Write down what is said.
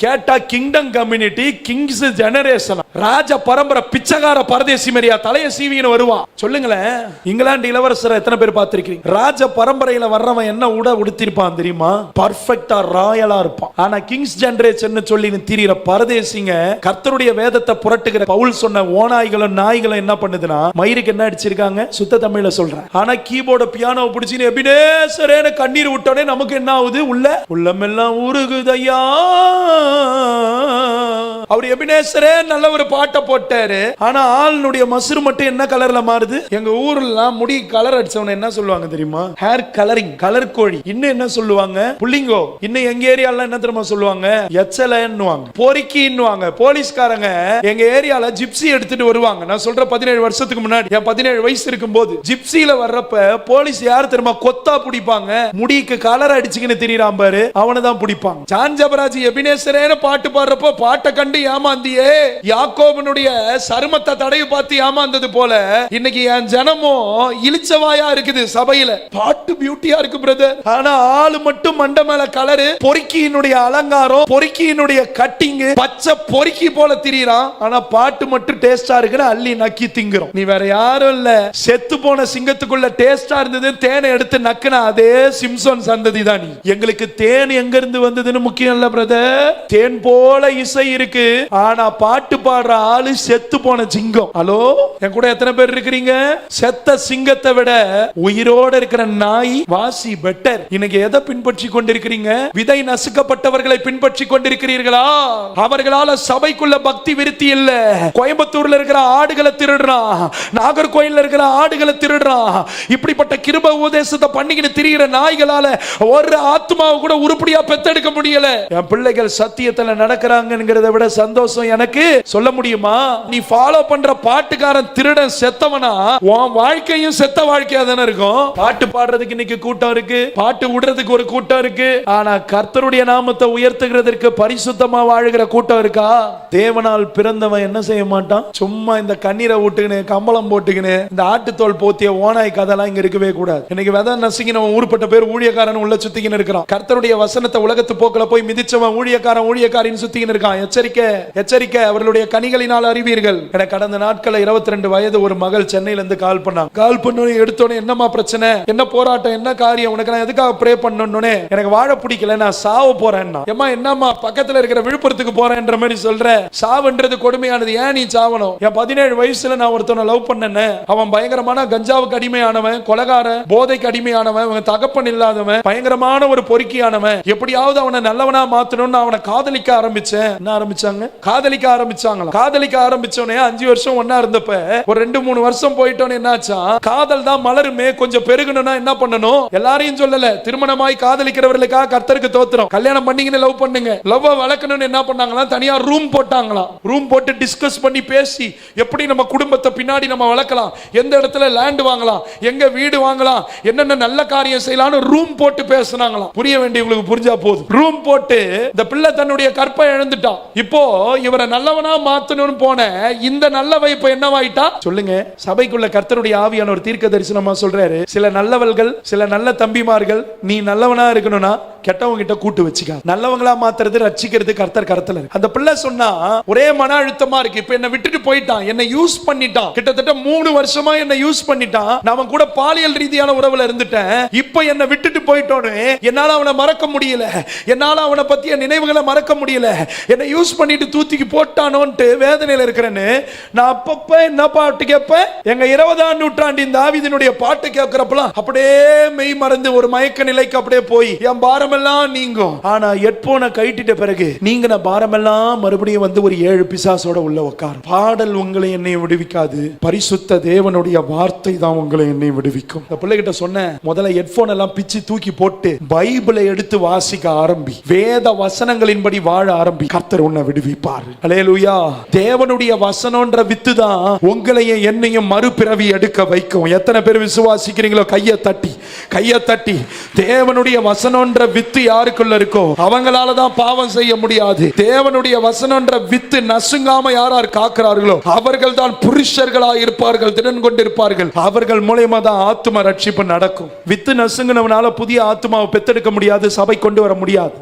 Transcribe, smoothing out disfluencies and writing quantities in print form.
கேட்டா kingdom community, Kings generation, ராஜ பரம்பரை, பிச்சைக்கார பரதேசி மரியா தலைய சீவின்னு வருவான். சொல்லுங்களேன், இங்கிலாந்து இளவரசரை எத்தனை பேர் பார்த்திருக்கீங்க? ராஜ பரம்பரையில வர்றவன் என்ன உடுத்திருப்பான் தெரியுமா? பர்ஃபெக்ட்டா ராயலா இருப்பான். ஆனா கிங்ஸ் ஜெனரேஷன் சொல்லி திரியிற பரதேசிங்க கர்த்தருடைய வேதத்தை புரட்டுகிற பவுல் சொன்ன ஓநாய்களும் நாய்களும் என்ன பண்ணுதுன்னா, மயிருக்கு என்ன அடிச்சிருக்காங்க? சுத்த தமிழ்ல சொல்றேன். ஆனா கீபோர்டு பியானோ பிடிச்சின்னு எபினேசரேன்னு கண்ணீர் விட்டோனே நமக்கு என்ன ஆகுது? உள்ளமெல்லாம் உருகுதையா. அவர் எபினேசரே நல்ல ஒரு பாட்டை போட்டாரு. ஆனா ஆளுடைய மசுறு மட்டும் என்ன கலர்ல மாறுது? எங்க ஊர்ல முடி கலர் அடிச்சவன என்ன சொல்லுவாங்க தெரியுமா? ஹேர் கலரிங், கலர் கோழி. இன்னும் என்ன சொல்லுவாங்க? புள்ளிங்கோ. இன்னும் எங்க ஏரியால என்ன தெரியுமா சொல்லுவாங்க? எச்சலன்னுவாங்க, பொறுக்கின்னுவாங்க. போலீஸ்காரங்க எங்க ஏரியால ஜிப்சி எடுத்துட்டு வருவாங்க. நான் சொல்ற 17 வருஷத்துக்கு முன்னாடி, என் 17 வயசு இருக்கும்போது ஜிப்சில வர்றப்ப போலீஸ் யார் தெரியுமா கொத்தா பிடிப்பாங்க? முடிக்கு கலர் அடிச்சுக்கின்னு திரியறான் பாரு, அவனை தான் பிடிப்பாங்க. ஜான் ஜபராஜ் எபினேசரேன்னு பாட்டு பாடுறப்ப பாட்டை கண்டு ஏமாந்தியே, யாக்கோபனுடைய சருமத்தை தடவி பார்த்து ஏமாந்தது போல இன்னைக்கு என் ஜனமும் இளிச்சவாயா இருக்குது சபையில. பாட்டு பியூட்டியா இருக்கு பிரதர், ஆனா ஆளு மட்டும் மண்ட மேல கலரு, பொறுக்கியினுடைய அலங்காரம், பொறுக்கியினுடைய கட்டிங், பச்சை பொறுக்கி போல திரியறான். ஆனா பாட்டு மட்டும் டேஸ்டா இருக்குன்னு அள்ளி நக்கி திங்குறோம். நீ வேற யாரும் இல்ல, செத்து போன சிங்கத்துக்குள்ள டேஸ்டா இருந்தது தேனை எடுத்து நக்குனா அதே சிம்சன் சந்ததி தான் நீ. எங்களுக்கு தேன் எங்க இருந்து வந்ததுன்னு முக்கியம் இல்ல பிரதர், தேன் போல இசை இருக்கு, ஆனா பாட்டு பாடுற ஆளு செத்து போன சிங்கம். ஹலோ, என் கூட எத்தனை பேர் இருக்கிறீங்க? செத்த சிங்கத்தை விட உயிரோட இருக்கிற நாய் வாசி பெட்டர். இன்னைக்கு எதை பின்பற்றி கொண்டிருக்கிறீங்க? விதை நசுக்கப்பட்டவர்களை பின்பற்றி கொண்டிருக்கிறீர்களா? அவர்களால சபைக்குள்ள பக்தி விருத்தி இல்ல. கோயம்புத்தூர்ல இருக்கிற ஆடுகளை திருடுறான், நாகர்கோயில்ல இருக்கிற ஆடுகளை திருடுறான். இப்படிப்பட்ட கிருபை உபதேசத்தை பண்ணிக்கிட்டு திரிகிற நாய்களால ஒரு ஆத்மாவை கூட உருப்படியா பெத்தெடுக்க முடியல. என் பிள்ளைகள் சத்தியத்துல நடக்கிறாங்கிறத விட சந்தோஷம் எனக்கு சொல்ல முடியுமா? நீ ஃபாலோ பண்ற பாட்டுக்காரன் திருடன் செத்தவனா, உன் வாழ்க்கையும் செத்த வாழ்க்கையா தானே இருக்கும். பாட்டு பாடுறதுக்கு இன்னைக்கு கூட்டம் இருக்கு, பாட்டு விடுறதுக்கு ஒரு கூட்டம் இருக்கு. ஆனா கர்த்தருடைய நாமத்தை உயர்த்துகிறதற்கு பரிசுத்தமா வாழுகிற கூட்டம் இருக்கா? தேவனால் பிறந்தவன் என்ன செய்ய மாட்டான்? சும்மா இந்த கண்ணீரை ஊட்டுக்கினு, கம்பளம் போட்டுக்கினு, இந்த ஆட்டுத்தோல் போத்திய ஓனாய் கதெல்லாம் இங்க இருக்கவே கூடாது. இன்னைக்கு வெத நசுங்கின ஊர்பட்ட பேர் ஊழியக்காரன் உள்ள சுத்திக்கின்னு இருக்கிறான். கர்த்தருடைய வசனத்தை உலகத்து போக்குல போய் மிதிச்சவன் ஊழியக்காரன் ஊழியக்காரின்னு சுத்திக்கின்னு இருக்கான். எச்சரிக்கை, எச்சரிக்கை, அவர்களுடைய கனிகளினால் அறிவீர்கள். எனக்கு கடந்த நாட்கள் 22 வயது ஒரு மகள் சென்னையில இருந்து கால் பண்ணாங்க. கால் பண்ணோன்னு எடுத்தோன்னே, என்னமா பிரச்சனை, என்ன போராட்டம், என்ன காரியம், உனக்கு நான் எதுக்காக ப்ரே பண்ணணும்னு, எனக்கு வாழ பிடிக்கல, நான் சாவ போறேன்னா. ஏமா என்னம்மா பக்கத்துல இருக்கிற விழுப்புரத்துக்கு போறேன்ற மாதிரி சொல்ற? சாவுன்றது கொடுமையானது, ஏன் நீ சாவணும்? என் 17 வயசுல நான் ஒருத்தனை லவ் பண்ணேன்னு, அவன் பயங்கரமான கஞ்சாவுக்கு அடிமையானவன், கொலகாரன், போதைக்கு அடிமையானவன், அவன் தகப்பன் இல்லாதவன், பயங்கரமான ஒரு பொறுக்கியானவன். எப்படியாவது அவனை நல்லவனா மாத்தணும்னு அவனை காதலிக்க ஆரம்பிச்சேன். என்ன ஆரம்பிச்சாங்க? காதலிக்க ஆரம்பிச்சாங்களா? காதலிக்க ஆரம்பிச்சோனே 5 வருஷம் ஒன்னா இருந்தப்ப ஒரு 2-3 வருஷம் போயிட்டோன்னு என்னாச்சா, காதல் தான் மலருமே, கொஞ்சம் பெருகணும்னா என்ன பண்ணணும்? எல்லாரையும் சொல்லல, திருமணமாய் காதலிக்கிறவர்களுக்காக கர்த்தருக்கு தோத்திரம். கல்யாணம் பண்ணீங்கன்னு லவ் பண்ணுங்க. லவ் வளர்க்கணும்னு என்ன பண்ணாங்களா, தனியா ரூம் போட்டாங்களாம். ரூம் போட்டு டிஸ்கஸ் பண்ணி பேசி எப்படி நம்ம குடும்பத்தை பின்னாடி நம்ம வளர்க்கலாம், எந்த இடத்துல லேண்ட் வாங்கலாம், எங்க வீடு வாங்கலாம், என்னென்ன நல்ல காரியம் செய்யலாம்னு ரூம் போட்டு பேசினாங்களாம். புரிய வேண்டியவங்களுக்கு புரிஞ்சா போதும். ரூம் போட்டு இந்த பிள்ளை தன்னுடைய கற்பை இழந்துட்டான். இப்போ இவரை நல்லவனா மாத்தணும்னு போன இந்த நல்லவை இப்ப என்னவாயிட்டா? சொல்லுங்க. சபைக்குள்ள கர்த்தருடைய ஆவியான ஒரு தீர்க்க தரிசனமா சொல்றாரு, சில நல்லவர்கள், சில நல்ல தம்பிமார்கள், நீ நல்லவனா இருக்கணும்னா கெட்டவங்க கிட்ட கூட்டு வச்சுக்க. நல்லவங்களா மாத்துறது ரட்சிக்கிறது கர்த்தர் கரத்துல இருக்கு. அந்த பிள்ளை சொன்னா, ஒரே மன அழுத்தமா இருக்கு, இப்ப என்ன விட்டுட்டு போயிட்டான், என்ன யூஸ் பண்ணிட்டான், கிட்டத்தட்ட 3 வருஷமா என்ன யூஸ் பண்ணிட்டான், நான் கூட பாலியல் ரீதியான உறவுல இருந்துட்டேன், இப்ப என்ன விட்டுட்டு போயிட்டோன்னு என்னால அவனை மறக்க முடியல, என்னால அவனை பத்திய நினைவுகளை மறக்க முடியல, என்ன யூஸ் பண்ணிட்டு தூத்திக்கு போட்டானோன்ட்டு வேதனையில இருக்கிறேன்னு நான் அப்பப்ப என்ன பாட்டு கேட்பேன்? எங்க 20ஆம் நூற்றாண்டின் தாவீதினுடைய பாட்டு கேட்கிறப்பலாம் அப்படியே மெய் மறந்து ஒரு மயக்க நிலைக்கு அப்படியே போய் என் பாரமெல்லாம் நீங்கும். ஆனா ஹெட்போனை கழட்டிட்ட பிறகு நீங்க பாரமெல்லாம் மறுபடியும் வந்து ஒரு 7 பிசாசோட உள்ள உட்காரும். பாடல் உங்களை என்னை விடுவிக்காது, பரிசுத்த தேவனுடைய வார்த்தை தான் உங்களை என்னை விடுவிக்கும். இந்த பிள்ளைகிட்ட சொன்ன, முதல்ல ஹெட்போன் எல்லாம் பிச்சு தூக்கி போட்டு பைபிளை எடுத்து வாசிக்க ஆரம்பி, வேத வசனங்களின்படி வாழ ஆரம்பி, கர்த்தர் உன்னை விடுவிப்பார். அல்லேலூயா. தேவனுடைய வசனம்ன்ற வித்து தான் உங்களையும் என்னையும் மறுபிறவி எடுக்க வைக்கும். எத்தனை பேர் விசுவாசிக்கிறீங்களோ கையை தட்டி, கையை தட்டி. தேவனுடைய வசனம்ன்ற வித்து யாருக்குள்ள இருக்கோ அவங்களால தான் பாவம் செய்ய முடியாது. தேவனுடைய வசனம்ன்ற வித்து நசுங்காம யாரார் காக்கிறார்களோ அவர்கள் தான் புருஷர்களாக இருப்பார்கள், திடன் கொண்டிருப்பார்கள். அவர்கள் மூலமா தான் ஆத்தும ரட்சிப்பு நடக்கும். வித்து நசுங்கினவனால புதிய ஆத்துமாவை பெத்தெடுக்க முடியாது, சபை கொண்டு வர முடியாது.